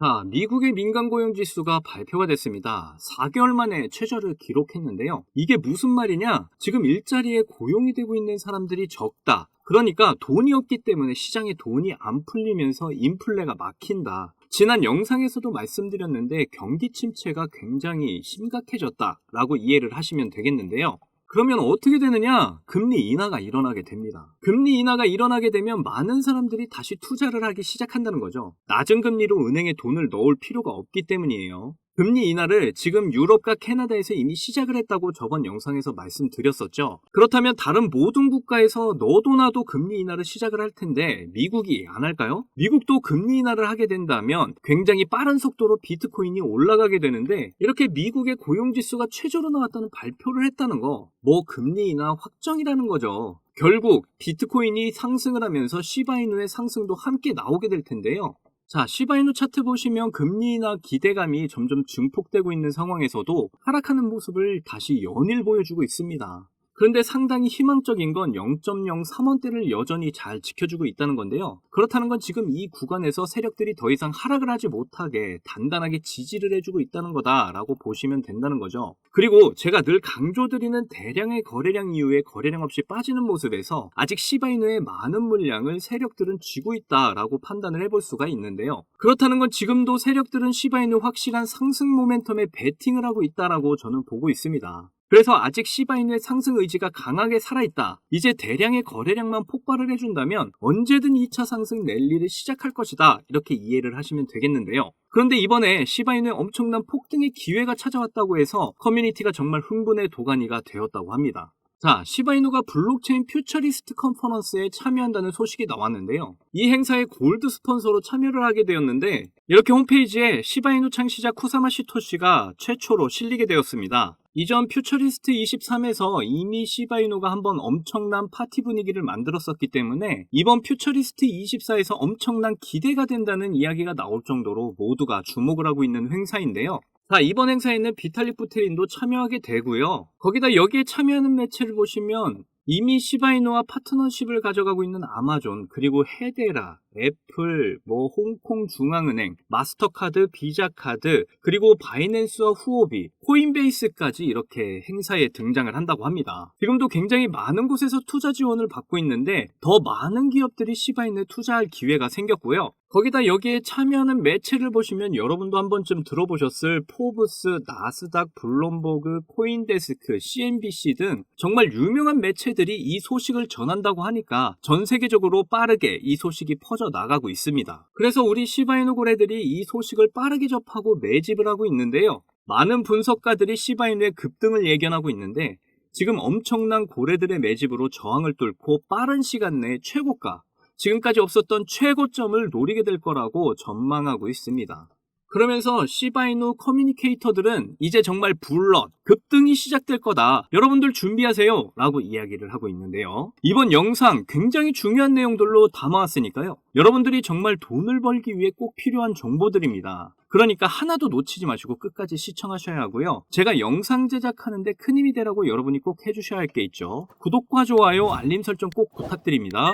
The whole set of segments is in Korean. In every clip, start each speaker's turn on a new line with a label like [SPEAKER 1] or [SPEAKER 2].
[SPEAKER 1] 자, 미국의 민간 고용 지수가 발표가 됐습니다. 4개월 만에 최저를 기록했는데요. 이게 무슨 말이냐? 지금 일자리에 고용이 되고 있는 사람들이 적다. 그러니까 돈이 없기 때문에 시장에 돈이 안 풀리면서 인플레가 막힌다. 지난 영상에서도 말씀드렸는데 경기 침체가 굉장히 심각해졌다라고 이해를 하시면 되겠는데요. 그러면 어떻게 되느냐? 금리 인하가 일어나게 됩니다. 금리 인하가 일어나게 되면 많은 사람들이 다시 투자를 하기 시작한다는 거죠. 낮은 금리로 은행에 돈을 넣을 필요가 없기 때문이에요. 금리 인하를 지금 유럽과 캐나다에서 이미 시작을 했다고 저번 영상에서 말씀드렸었죠. 그렇다면 다른 모든 국가에서 너도 나도 금리 인하를 시작을 할 텐데 미국이 안 할까요? 미국도 금리 인하를 하게 된다면 굉장히 빠른 속도로 비트코인이 올라가게 되는데, 이렇게 미국의 고용지수가 최저로 나왔다는 발표를 했다는 거, 뭐 금리 인하 확정이라는 거죠. 결국 비트코인이 상승을 하면서 시바이누의 상승도 함께 나오게 될 텐데요. 자, 시바이누 차트 보시면 금리 인하 기대감이 점점 증폭되고 있는 상황에서도 하락하는 모습을 다시 연일 보여주고 있습니다. 그런데 상당히 희망적인 건 0.03원대를 여전히 잘 지켜주고 있다는 건데요. 그렇다는 건 지금 이 구간에서 세력들이 더 이상 하락을 하지 못하게 단단하게 지지를 해주고 있다는 거다라고 보시면 된다는 거죠. 그리고 제가 늘 강조드리는 대량의 거래량 이후에 거래량 없이 빠지는 모습에서 아직 시바이누의 많은 물량을 세력들은 쥐고 있다라고 판단을 해볼 수가 있는데요. 그렇다는 건 지금도 세력들은 시바이누 확실한 상승 모멘텀에 베팅을 하고 있다라고 저는 보고 있습니다. 그래서 아직 시바이누의 상승 의지가 강하게 살아있다. 이제 대량의 거래량만 폭발을 해준다면 언제든 2차 상승 랠리를 시작할 것이다. 이렇게 이해를 하시면 되겠는데요. 그런데 이번에 시바이누의 엄청난 폭등의 기회가 찾아왔다고 해서 커뮤니티가 정말 흥분의 도가니가 되었다고 합니다. 자, 시바이누가 블록체인 퓨처리스트 컨퍼런스에 참여한다는 소식이 나왔는데요. 이 행사에 골드 스폰서로 참여를 하게 되었는데, 이렇게 홈페이지에 시바이누 창시자 쿠사마 시토시가 최초로 실리게 되었습니다. 이전 퓨처리스트 23에서 이미 시바이누가 한번 엄청난 파티 분위기를 만들었었기 때문에 이번 퓨처리스트 24에서 엄청난 기대가 된다는 이야기가 나올 정도로 모두가 주목을 하고 있는 행사인데요. 자, 이번 행사에는 비탈릭 부테린도 참여하게 되고요. 거기다 여기에 참여하는 매체를 보시면 이미 시바이누와 파트너십을 가져가고 있는 아마존, 그리고 헤데라, 애플, 홍콩 중앙은행, 마스터카드, 비자카드, 그리고 바이낸스와 후오비, 코인베이스까지 이렇게 행사에 등장을 한다고 합니다. 지금도 굉장히 많은 곳에서 투자 지원을 받고 있는데 더 많은 기업들이 시바이누에 투자할 기회가 생겼고요. 거기다 여기에 참여하는 매체를 보시면 여러분도 한 번쯤 들어보셨을 포브스, 나스닥, 블룸버그, 코인데스크, CNBC 등 정말 유명한 매체들이 이 소식을 전한다고 하니까 전 세계적으로 빠르게 이 소식이 퍼져 나가고 있습니다. 그래서 우리 시바이누 고래들이 이 소식을 빠르게 접하고 매집을 하고 있는데요. 많은 분석가들이 시바이누의 급등을 예견하고 있는데 지금 엄청난 고래들의 매집으로 저항을 뚫고 빠른 시간 내에 최고가, 지금까지 없었던 최고점을 노리게 될 거라고 전망하고 있습니다. 그러면서 시바이누 커뮤니케이터들은 이제 정말 블럿, 급등이 시작될 거다. 여러분들 준비하세요. 라고 이야기를 하고 있는데요. 이번 영상 굉장히 중요한 내용들로 담아왔으니까요. 여러분들이 정말 돈을 벌기 위해 꼭 필요한 정보들입니다. 그러니까 하나도 놓치지 마시고 끝까지 시청하셔야 하고요. 제가 영상 제작하는데 큰 힘이 되라고 여러분이 꼭 해주셔야 할 게 있죠. 구독과 좋아요, 알림 설정 꼭 부탁드립니다.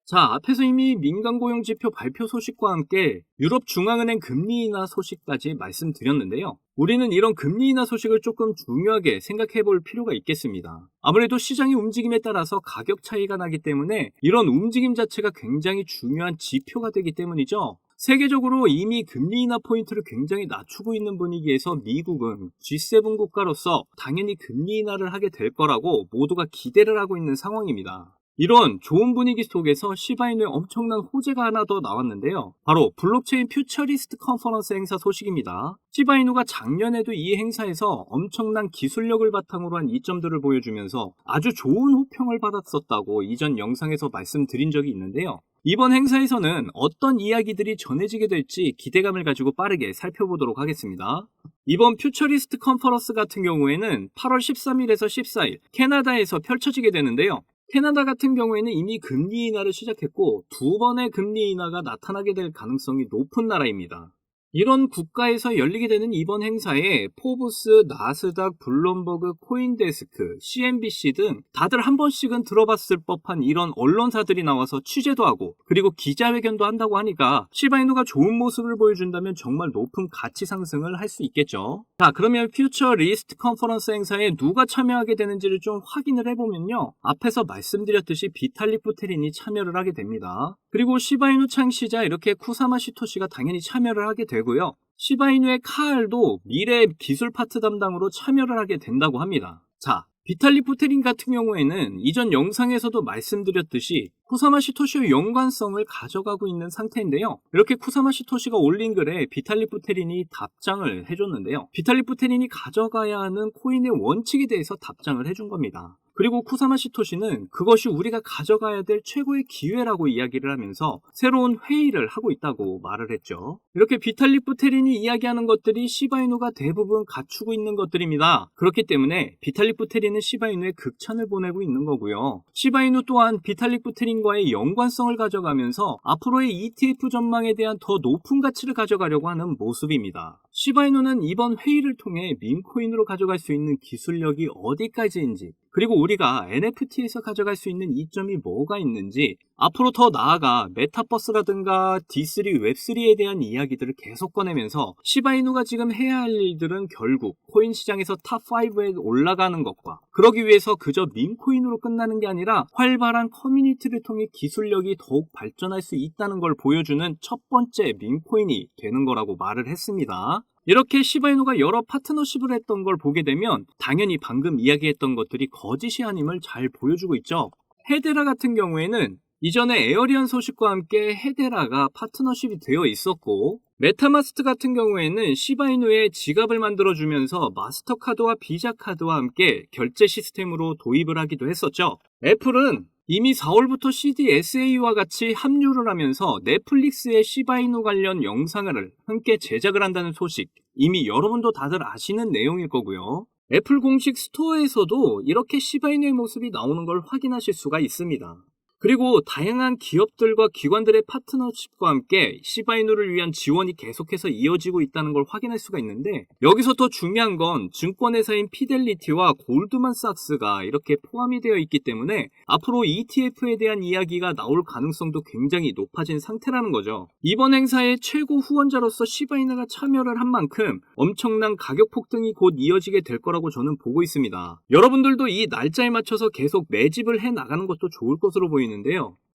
[SPEAKER 1] 자, 앞에서 이미 민간 고용 지표 발표 소식과 함께 유럽 중앙은행 금리 인하 소식까지 말씀드렸는데요. 우리는 이런 금리 인하 소식을 조금 중요하게 생각해 볼 필요가 있겠습니다. 아무래도 시장의 움직임에 따라서 가격 차이가 나기 때문에 이런 움직임 자체가 굉장히 중요한 지표가 되기 때문이죠. 세계적으로 이미 금리 인하 포인트를 굉장히 낮추고 있는 분위기에서 미국은 G7 국가로서 당연히 금리 인하를 하게 될 거라고 모두가 기대를 하고 있는 상황입니다. 이런 좋은 분위기 속에서 시바이누의 엄청난 호재가 하나 더 나왔는데요. 바로 블록체인 퓨처리스트 컨퍼런스 행사 소식입니다. 시바이누가 작년에도 이 행사에서 엄청난 기술력을 바탕으로 한 이점들을 보여주면서 아주 좋은 호평을 받았었다고 이전 영상에서 말씀드린 적이 있는데요. 이번 행사에서는 어떤 이야기들이 전해지게 될지 기대감을 가지고 빠르게 살펴보도록 하겠습니다. 이번 퓨처리스트 컨퍼런스 같은 경우에는 8월 13일에서 14일 캐나다에서 펼쳐지게 되는데요. 캐나다 같은 경우에는 이미 금리 인하를 시작했고 두 번의 금리 인하가 나타나게 될 가능성이 높은 나라입니다. 이런 국가에서 열리게 되는 이번 행사에 포브스, 나스닥, 블룸버그, 코인데스크, CNBC 등 다들 한 번씩은 들어봤을 법한 이런 언론사들이 나와서 취재도 하고 그리고 기자회견도 한다고 하니까 시바이누가 좋은 모습을 보여준다면 정말 높은 가치 상승을 할 수 있겠죠. 자, 그러면 퓨처 리스트 컨퍼런스 행사에 누가 참여하게 되는지를 좀 확인을 해보면요. 앞에서 말씀드렸듯이 비탈릭 부테린이 참여를 하게 됩니다. 그리고 시바이누 창시자 이렇게 쿠사마 시토시가 당연히 참여를 하게 되고요. 시바이누의 카알도 미래 기술 파트 담당으로 참여를 하게 된다고 합니다. 자, 비탈릭 부테린 같은 경우에는 이전 영상에서도 말씀드렸듯이 쿠사마 시토시의 연관성을 가져가고 있는 상태인데요. 이렇게 쿠사마 시토시가 올린 글에 비탈릭 부테린이 답장을 해줬는데요. 비탈릭 부테린이 가져가야 하는 코인의 원칙에 대해서 답장을 해준 겁니다. 그리고 쿠사마 시토시는 그것이 우리가 가져가야 될 최고의 기회라고 이야기를 하면서 새로운 회의를 하고 있다고 말을 했죠. 이렇게 비탈릭 부테린이 이야기하는 것들이 시바이누가 대부분 갖추고 있는 것들입니다. 그렇기 때문에 비탈릭 부테린은 시바이누에 극찬을 보내고 있는 거고요. 시바이누 또한 비탈릭 부테린과의 연관성을 가져가면서 앞으로의 ETF 전망에 대한 더 높은 가치를 가져가려고 하는 모습입니다. 시바이누는 이번 회의를 통해 밈코인으로 가져갈 수 있는 기술력이 어디까지인지 그리고 우리가 NFT에서 가져갈 수 있는 이점이 뭐가 있는지 앞으로 더 나아가 메타버스라든가 D3, 웹3에 대한 이야기들을 계속 꺼내면서 시바이누가 지금 해야 할 일들은 결국 코인 시장에서 탑5에 올라가는 것과 그러기 위해서 그저 밈코인으로 끝나는 게 아니라 활발한 커뮤니티를 통해 기술력이 더욱 발전할 수 있다는 걸 보여주는 첫 번째 밈코인이 되는 거라고 말을 했습니다. 이렇게 시바이누가 여러 파트너십을 했던 걸 보게 되면 당연히 방금 이야기했던 것들이 거짓이 아님을 잘 보여주고 있죠. 헤데라 같은 경우에는 이전에 에어리언 소식과 함께 헤데라가 파트너십이 되어 있었고 메타마스트 같은 경우에는 시바이누의 지갑을 만들어주면서 마스터카드와 비자카드와 함께 결제 시스템으로 도입을 하기도 했었죠. 애플은 이미 4월부터 CDSA와 같이 합류를 하면서 넷플릭스의 시바이누 관련 영상을 함께 제작을 한다는 소식 이미 여러분도 다들 아시는 내용일 거고요. 애플 공식 스토어에서도 이렇게 시바이누의 모습이 나오는 걸 확인하실 수가 있습니다. 그리고 다양한 기업들과 기관들의 파트너십과 함께 시바이누를 위한 지원이 계속해서 이어지고 있다는 걸 확인할 수가 있는데 여기서 더 중요한 건 증권회사인 피델리티와 골드만삭스가 이렇게 포함이 되어 있기 때문에 앞으로 ETF에 대한 이야기가 나올 가능성도 굉장히 높아진 상태라는 거죠. 이번 행사의 최고 후원자로서 시바이누가 참여를 한 만큼 엄청난 가격 폭등이 곧 이어지게 될 거라고 저는 보고 있습니다. 여러분들도 이 날짜에 맞춰서 계속 매집을 해 나가는 것도 좋을 것으로 보이는데요.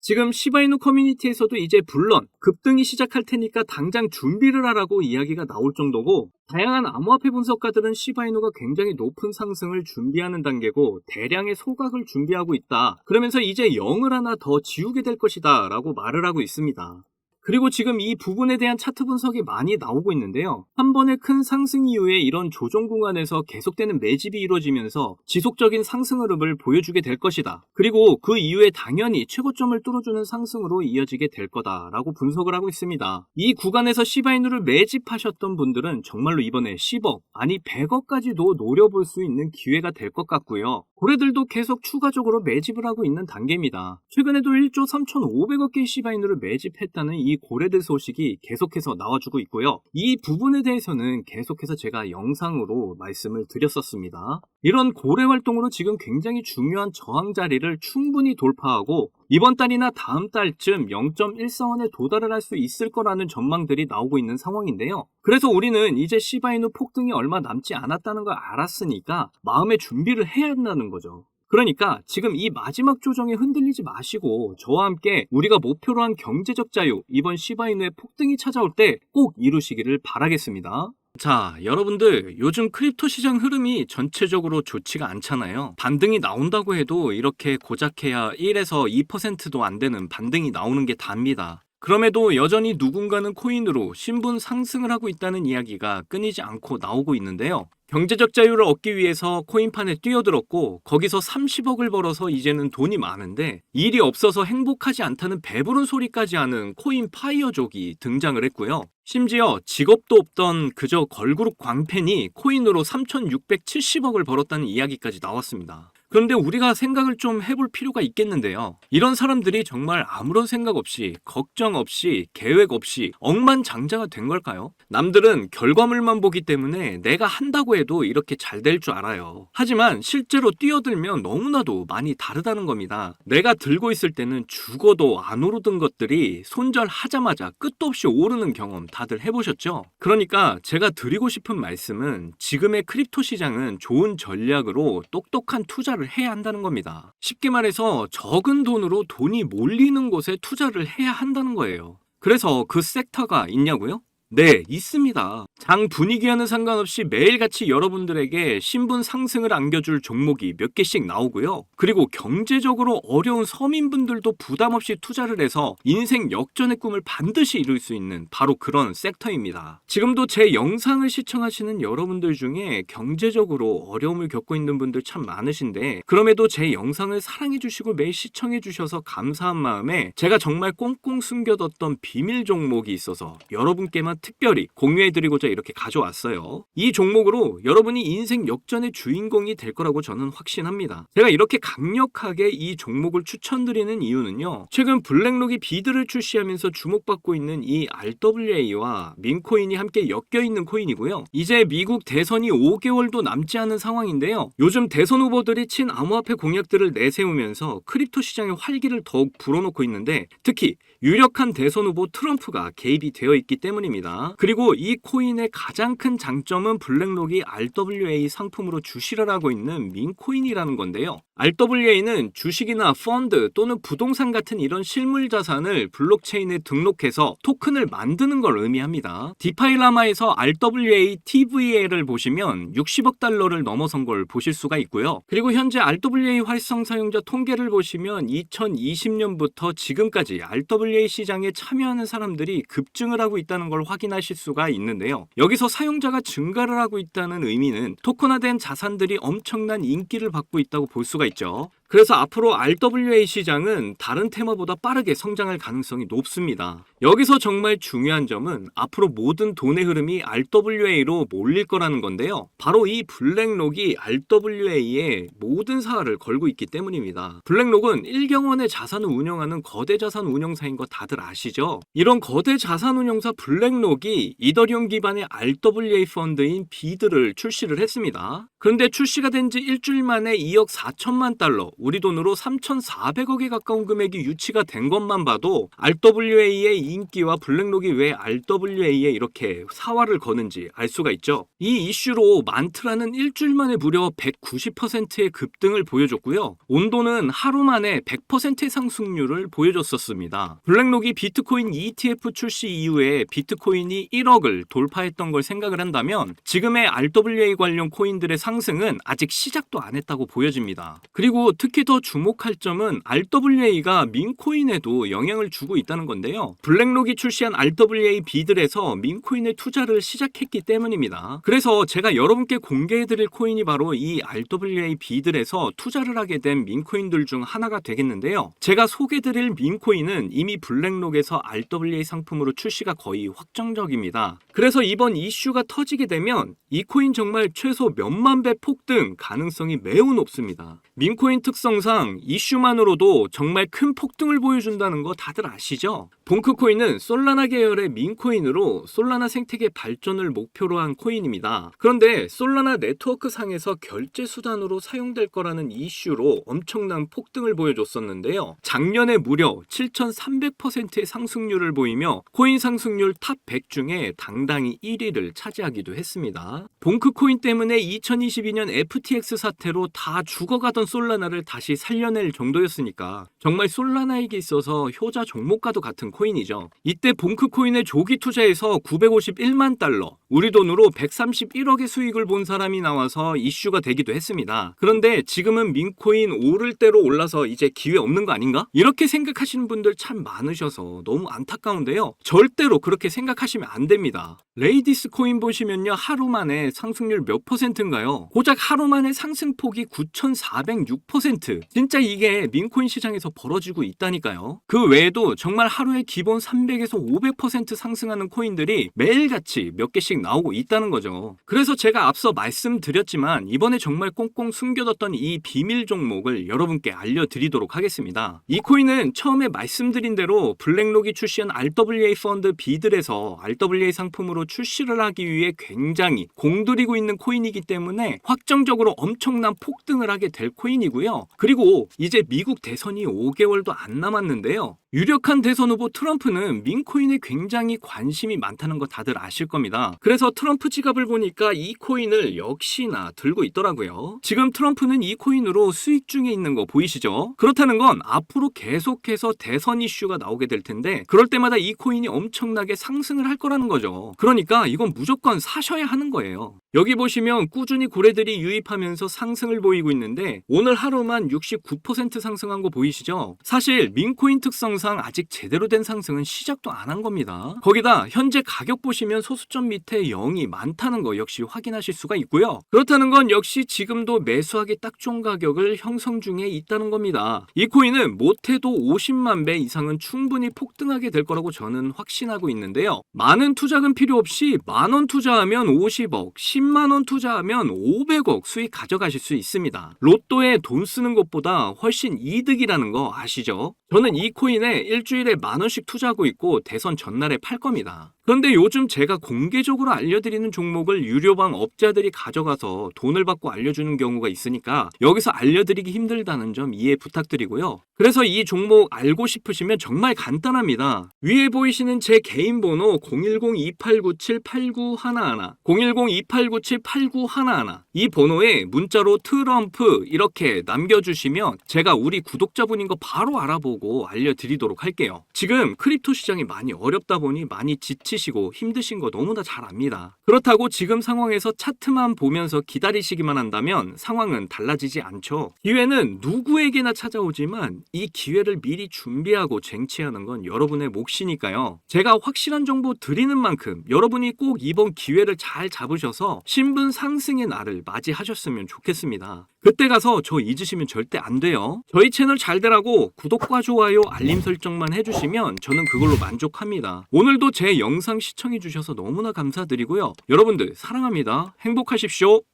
[SPEAKER 1] 지금 시바이누 커뮤니티에서도 이제 물론 급등이 시작할 테니까 당장 준비를 하라고 이야기가 나올 정도고 다양한 암호화폐 분석가들은 시바이누가 굉장히 높은 상승을 준비하는 단계고 대량의 소각을 준비하고 있다. 그러면서 이제 0을 하나 더 지우게 될 것이다 라고 말을 하고 있습니다. 그리고 지금 이 부분에 대한 차트 분석이 많이 나오고 있는데요. 한 번의 큰 상승 이후에 이런 조정 구간에서 계속되는 매집이 이루어지면서 지속적인 상승 흐름을 보여주게 될 것이다. 그리고 그 이후에 당연히 최고점을 뚫어주는 상승으로 이어지게 될 거다라고 분석을 하고 있습니다. 이 구간에서 시바이누를 매집하셨던 분들은 정말로 이번에 10억 아니 100억까지도 노려볼 수 있는 기회가 될 것 같고요. 고래들도 계속 추가적으로 매집을 하고 있는 단계입니다. 최근에도 1조 3,500억 개의 시바이누를 매집했다는 이 고래들 소식이 계속해서 나와주고 있고요. 이 부분에 대해서는 계속해서 제가 영상으로 말씀을 드렸었습니다. 이런 고래 활동으로 지금 굉장히 중요한 저항 자리를 충분히 돌파하고 이번 달이나 다음 달쯤 0.14원에 도달을 할 수 있을 거라는 전망들이 나오고 있는 상황인데요. 그래서 우리는 이제 시바이누 폭등이 얼마 남지 않았다는 걸 알았으니까 마음의 준비를 해야 한다는 거죠. 그러니까 지금 이 마지막 조정에 흔들리지 마시고 저와 함께 우리가 목표로 한 경제적 자유, 이번 시바이누의 폭등이 찾아올 때 꼭 이루시기를 바라겠습니다. 자, 여러분들 요즘 크립토 시장 흐름이 전체적으로 좋지가 않잖아요. 반등이 나온다고 해도 이렇게 고작해야 1에서 2%도 안 되는 반등이 나오는 게 답니다. 그럼에도 여전히 누군가는 코인으로 신분 상승을 하고 있다는 이야기가 끊이지 않고 나오고 있는데요. 경제적 자유를 얻기 위해서 코인판에 뛰어들었고 거기서 30억을 벌어서 이제는 돈이 많은데 일이 없어서 행복하지 않다는 배부른 소리까지 하는 코인 파이어족이 등장을 했고요. 심지어 직업도 없던 그저 걸그룹 광팬이 코인으로 3,670억을 벌었다는 이야기까지 나왔습니다. 그런데 우리가 생각을 좀 해볼 필요가 있겠는데요. 이런 사람들이 정말 아무런 생각 없이, 걱정 없이, 계획 없이 억만장자가 된 걸까요? 남들은 결과물만 보기 때문에 내가 한다고 해도 이렇게 잘 될 줄 알아요. 하지만 실제로 뛰어들면 너무나도 많이 다르다는 겁니다. 내가 들고 있을 때는 죽어도 안 오르던 것들이 손절하자마자 끝도 없이 오르는 경험 다들 해보셨죠? 그러니까 제가 드리고 싶은 말씀은 지금의 크립토 시장은 좋은 전략으로 똑똑한 투자를 해야 한다는 겁니다. 쉽게 말해서 적은 돈으로 돈이 몰리는 곳에 투자를 해야 한다는 거예요. 그래서 그 섹터가 있냐고요? 네, 있습니다. 장 분위기와는 상관없이 매일같이 여러분들에게 신분 상승을 안겨줄 종목이 몇 개씩 나오고요. 그리고 경제적으로 어려운 서민분들도 부담 없이 투자를 해서 인생 역전의 꿈을 반드시 이룰 수 있는 바로 그런 섹터입니다. 지금도 제 영상을 시청하시는 여러분들 중에 경제적으로 어려움을 겪고 있는 분들 참 많으신데 그럼에도 제 영상을 사랑해주시고 매일 시청해주셔서 감사한 마음에 제가 정말 꽁꽁 숨겨뒀던 비밀 종목이 있어서 여러분께만 특별히 공유해드리고자 이렇게 가져왔어요. 이 종목으로 여러분이 인생 역전의 주인공이 될 거라고 저는 확신합니다. 제가 이렇게 강력하게 이 종목을 추천드리는 이유는요. 최근 블랙록이 비드를 출시하면서 주목받고 있는 이 RWA와 민코인이 함께 엮여있는 코인이고요. 이제 미국 대선이 5개월도 남지 않은 상황인데요. 요즘 대선 후보들이 친암호화폐 공약들을 내세우면서 크립토 시장의 활기를 더욱 불어넣고 있는데 특히 유력한 대선 후보 트럼프가 개입이 되어 있기 때문입니다. 그리고 이 코인의 가장 큰 장점은 블랙록이 RWA 상품으로 주시를 하고 있는 민코인이라는 건데요. RWA는 주식이나 펀드 또는 부동산 같은 이런 실물 자산을 블록체인에 등록해서 토큰을 만드는 걸 의미합니다. 디파이라마에서 RWA TVL을 보시면 60억 달러를 넘어선 걸 보실 수가 있고요. 그리고 현재 RWA 활성 사용자 통계를 보시면 2020년부터 지금까지 RWA 시장에 참여하는 사람들이 급증을 하고 있다는 걸 확인하실 수가 있는데요. 여기서 사용자가 증가를 하고 있다는 의미는 토큰화된 자산들이 엄청난 인기를 받고 있다고 볼 수가 있죠. 그래서 앞으로 RWA 시장은 다른 테마보다 빠르게 성장할 가능성이 높습니다. 여기서 정말 중요한 점은 앞으로 모든 돈의 흐름이 RWA로 몰릴 거라는 건데요. 바로 이 블랙록이 RWA에 모든 사활을 걸고 있기 때문입니다. 블랙록은 1경원의 자산을 운영하는 거대 자산 운용사인 거 다들 아시죠? 이런 거대 자산 운용사 블랙록이 이더리움 기반의 RWA 펀드인 비드를 출시를 했습니다. 그런데 출시가 된 지 일주일 만에 2억 4천만 달러, 우리 돈으로 3,400억에 가까운 금액이 유치가 된 것만 봐도 RWA의 인기와 블랙록이 왜 RWA에 이렇게 사활을 거는지 알 수가 있죠. 이 이슈로 만트라는 일주일 만에 무려 190%의 급등을 보여줬고요. 온도는 하루 만에 100%의 상승률을 보여줬었습니다. 블랙록이 비트코인 ETF 출시 이후에 비트코인이 1억을 돌파했던 걸 생각을 한다면 지금의 RWA 관련 코인들의 상승은 아직 시작도 안 했다고 보여집니다. 그리고 특히 더 주목할 점은 RWA가 민코인에도 영향을 주고 있다는 건데요. 블랙록이 출시한 RWA 비들에서 민코인에 투자를 시작했기 때문입니다. 그래서 제가 여러분께 공개해드릴 코인이 바로 이 RWA 비들에서 투자를 하게 된 민코인들 중 하나가 되겠는데요. 제가 소개드릴 민코인은 이미 블랙록에서 RWA 상품으로 출시가 거의 확정적입니다. 그래서 이번 이슈가 터지게 되면 이 코인 정말 최소 몇만 배 폭등 가능성이 매우 높습니다. 민코인 특성상 이슈만으로도 정말 큰 폭등을 보여준다는 거 다들 아시죠? 봉크코인은 솔라나 계열의 민코인으로 솔라나 생태계 발전을 목표로 한 코인입니다. 그런데 솔라나 네트워크 상에서 결제 수단으로 사용될 거라는 이슈로 엄청난 폭등을 보여줬었는데요. 작년에 무려 7,300%의 상승률을 보이며 코인 상승률 탑 100 중에 당당히 1위를 차지하기도 했습니다. 봉크코인 때문에 2022년 FTX 사태로 다 죽어가던 솔라나를 다시 살려낼 정도였으니까 정말 솔라나에게 있어서 효자 종목과도 같은 코인이죠. 이때 봉크코인에 조기 투자해서 951만 달러, 우리 돈으로 131억의 수익을 본 사람이 나와서 이슈가 되기도 했습니다. 그런데 지금은 민코인 오를 대로 올라서 이제 기회 없는 거 아닌가? 이렇게 생각하시는 분들 참 많으셔서 너무 안타까운데요. 절대로 그렇게 생각하시면 안 됩니다. 레이디스 코인 보시면요. 하루 만에 상승률 몇 %인가요? 고작 하루 만에 상승폭이 9,406%. 200%. 진짜 이게 민코인 시장에서 벌어지고 있다니까요. 그 외에도 정말 하루에 기본 300에서 500% 상승하는 코인들이 매일같이 몇 개씩 나오고 있다는 거죠. 그래서 제가 앞서 말씀드렸지만 이번에 정말 꽁꽁 숨겨뒀던 이 비밀 종목을 여러분께 알려드리도록 하겠습니다. 이 코인은 처음에 말씀드린 대로 블랙록이 출시한 RWA 펀드 비들에서 RWA 상품으로 출시를 하기 위해 굉장히 공들이고 있는 코인이기 때문에 확정적으로 엄청난 폭등을 하게 될 코인이고요. 그리고 이제 미국 대선이 5개월도 안 남았는데요. 유력한 대선 후보 트럼프는 민코인에 굉장히 관심이 많다는 거 다들 아실 겁니다. 그래서 트럼프 지갑을 보니까 이 코인을 역시나 들고 있더라고요. 지금 트럼프는 이 코인으로 수익 중에 있는 거 보이시죠? 그렇다는 건 앞으로 계속해서 대선 이슈가 나오게 될 텐데 그럴 때마다 이 코인이 엄청나게 상승을 할 거라는 거죠. 그러니까 이건 무조건 사셔야 하는 거예요. 여기 보시면 꾸준히 고래들이 유입하면서 상승을 보이고 있는데 오늘 하루만 69% 상승한 거 보이시죠? 사실 민코인 특성상 아직 제대로 된 상승은 시작도 안 한 겁니다. 거기다 현재 가격 보시면 소수점 밑에 0이 많다는 거 역시 확인하실 수가 있고요. 그렇다는 건 역시 지금도 매수하기 딱 좋은 가격을 형성 중에 있다는 겁니다. 이 코인은 못해도 50만 배 이상은 충분히 폭등하게 될 거라고 저는 확신하고 있는데요. 많은 투자금 필요 없이 만원 투자하면 50억, 10만원 투자하면 500억 수익 가져가실 수 있습니다. 로또에 돈 쓰는 것보다 훨씬 이득이라는 거 아시죠? 저는 이 코인에 일주일에 만원씩 투자하고 있고 대선 전날에 팔 겁니다. 그런데 요즘 제가 공개적으로 알려드리는 종목을 유료방 업자들이 가져가서 돈을 받고 알려주는 경우가 있으니까 여기서 알려드리기 힘들다는 점 이해 부탁드리고요. 그래서 이 종목 알고 싶으시면 정말 간단합니다. 위에 보이시는 제 개인 번호 010-2897-8911 010-2897-8911 이 번호에 문자로 트럼프 이렇게 남겨주시면 제가 우리 구독자분인 거 바로 알아보고 알려드리도록 할게요. 지금 크립토 시장이 많이 어렵다 보니 많이 지치시고 힘드신 거 너무나 잘 압니다. 그렇다고 지금 상황에서 차트만 보면서 기다리시기만 한다면 상황은 달라지지 않죠. 기회는 누구에게나 찾아오지만 이 기회를 미리 준비하고 쟁취하는 건 여러분의 몫이니까요. 제가 확실한 정보 드리는 만큼 여러분이 꼭 이번 기회를 잘 잡으셔서 신분 상승의 날을 맞이하셨으면 좋겠습니다. 그때 가서 저 잊으시면 절대 안 돼요. 저희 채널 잘 되라고 구독과 좋아요, 알림 설정만 해주시면 저는 그걸로 만족합니다. 오늘도 제 영상 시청해주셔서 너무나 감사드리고요. 여러분들 사랑합니다. 행복하십시오.